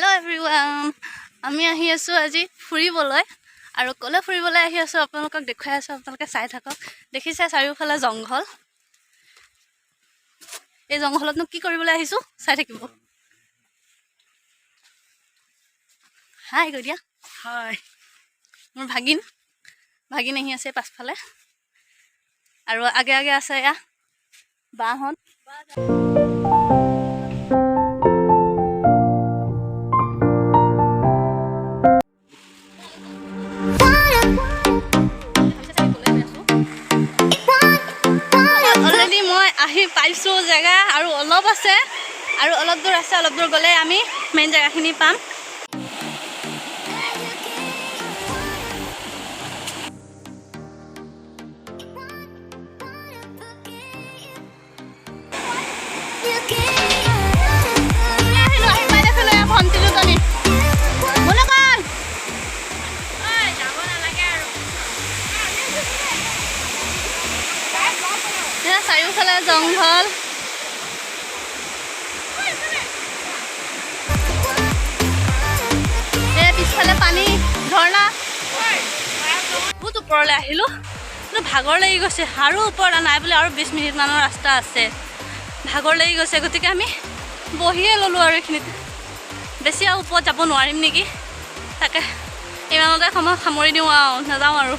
Hello everyone. আমি আহি আছো আজি ফুৰিবলৈ আৰু কলে ফুৰিবলৈ আহি আছো আপোনালোকক দেখাই আছো আপোনালোকে চাই থাকক দেখিছে চাৰিওফালে জংঘল এই জংঘলতনো কি কৰিবলৈ আহিছো চাই থাকিব হাই গডিয়া হাই মোৰ ভাগিন আহি আছে পাছফালে আৰু আগে আগে আছে ইয়া বাহন পাইছো জায়গা আৰু অলপ আছে আৰু অলপ দূৰ আছে অলপ দূৰ গলে আমি মেইন জায়গাখিনি পাম চাৰিওফালে জংঘল পিছফালে পানী ঝৰ্ণা বহুত ওপৰলৈ আহিলো কিন্তু ভাগৰ লাগি গৈছে আৰু ওপৰত নাই বোলে আৰু 20 মিনিট মানৰ ৰাস্তা আছে ভাগৰ লাগি গৈছে গতিকে আমি বহিয়ে ললো আৰু এইখিনিতে বেছি আৰু ওপৰত যাব নোৱাৰিম নেকি তাকে ইমানতে সময় সামৰি দিওঁ আৰু নাযাওঁ আৰু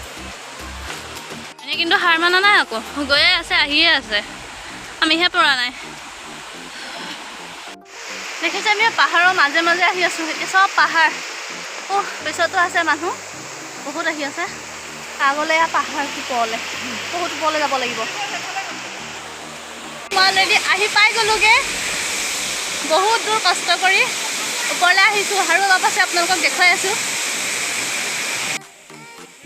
এনে কিন্তু হাৰ মানা নাই আকৌ গৈয়ে আছে আহিয়ে আছে আমিহে পৰা নাই দেখিছে আমি পাহাৰৰ মাজে মাজে আহি আছো এতিয়া সব পাহাৰ পিছতো আছে মানুহ বহুত আহি আছে আগলৈ পাহাৰ ওপৰলৈ বহুত ওপৰলৈ যাব লাগিব মই অলৰেডি আহি পাই গ'লোগে বহুত দূৰ কষ্ট কৰি ওপৰলৈ আহিছোঁ আৰু অলপ আছে আপোনালোকক দেখুৱাই আছোঁ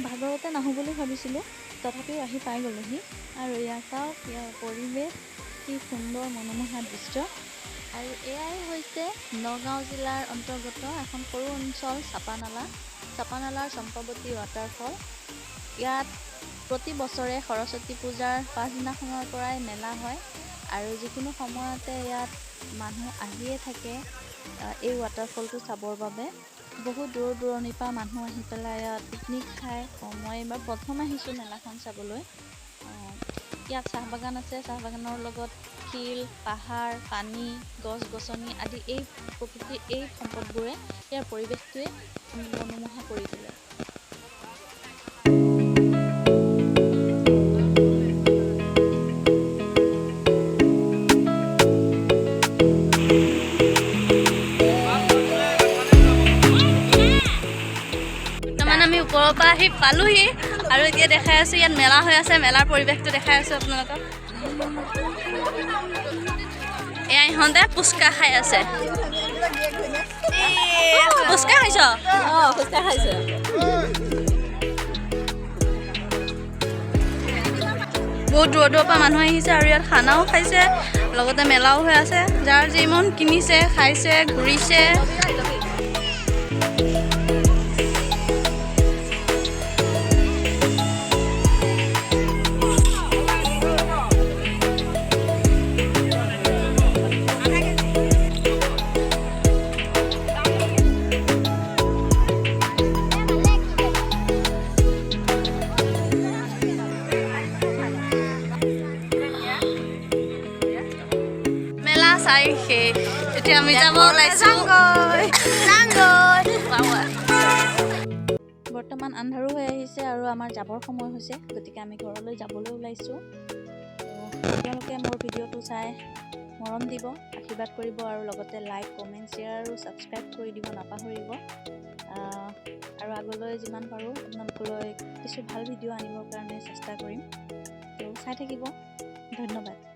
ভাগৰতে নাহোঁ বুলি ভাবিছিলোঁ তথাপিও আহি পাই গ'লোহি আৰু ইয়াৰ চাওক ইয়াৰ পৰিৱেশ কি সুন্দৰ মনোমোহা দৃশ্য আৰু এয়াই হৈছে নগাঁও জিলাৰ অন্তৰ্গত এখন সৰু অঞ্চল চাপানালাৰ চম্পাৱতী ৱাটাৰফল ইয়াত প্ৰতি বছৰে সৰস্বতী পূজাৰ পাছদিনাখনৰ পৰাই মেলা হয় আৰু যিকোনো সময়তে ইয়াত মানুহ আহিয়ে থাকে এই ৱাটাৰফলটো চাবৰ বাবে বহুত দূৰ দূৰণিৰ পৰা মানুহ আহি পেলাই ইয়াত পিকনিক খায় মই এইবাৰ প্ৰথম আহিছোঁ মেলাখন চাবলৈ ইয়াত চাহ বাগান আছে চাহ বাগানৰ লগত শিল পাহাৰ পানী গছ গছনি আদি এই প্ৰকৃতিৰ এই সম্পদবোৰে ইয়াৰ পৰিৱেশটোৱে মনোমোহা কৰি তোলে আমি ওপৰৰ পৰা আহি পালোহি আৰু এতিয়া দেখাই আছো ইয়াত মেলা হৈ আছে মেলাৰ পৰিৱেশটো দেখাই আছো আপোনালোকক এয়া ইহঁতে পুচকা খাই আছে পুচকা খাইছ পুচকা খাইছে বহুত দূৰৰ দূৰৰ পৰা মানুহ আহিছে আৰু ইয়াত খানাও খাইছে লগতে মেলাও হৈ আছে যাৰ যি মন কিনিছে খাইছে ঘূৰিছে চাই এতিয়া আমি যাব ওলাইছো বৰ্তমান আন্ধাৰো হৈ আহিছে আৰু আমাৰ যাবৰ সময় হৈছে গতিকে আমি ঘৰলৈ যাবলৈ ওলাইছোঁ আপোনালোকে মোৰ ভিডিঅ'টো চাই মৰম দিব আশীৰ্বাদ কৰিব আৰু লগতে লাইক কমেণ্ট শ্বেয়াৰ আৰু ছাবস্ক্ৰাইব কৰি দিব নাপাহৰিব আৰু আগলৈ যিমান পাৰোঁ আপোনালোকলৈ কিছু ভাল ভিডিঅ' আনিবৰ কাৰণে চেষ্টা কৰিম তো চাই থাকিব ধন্যবাদ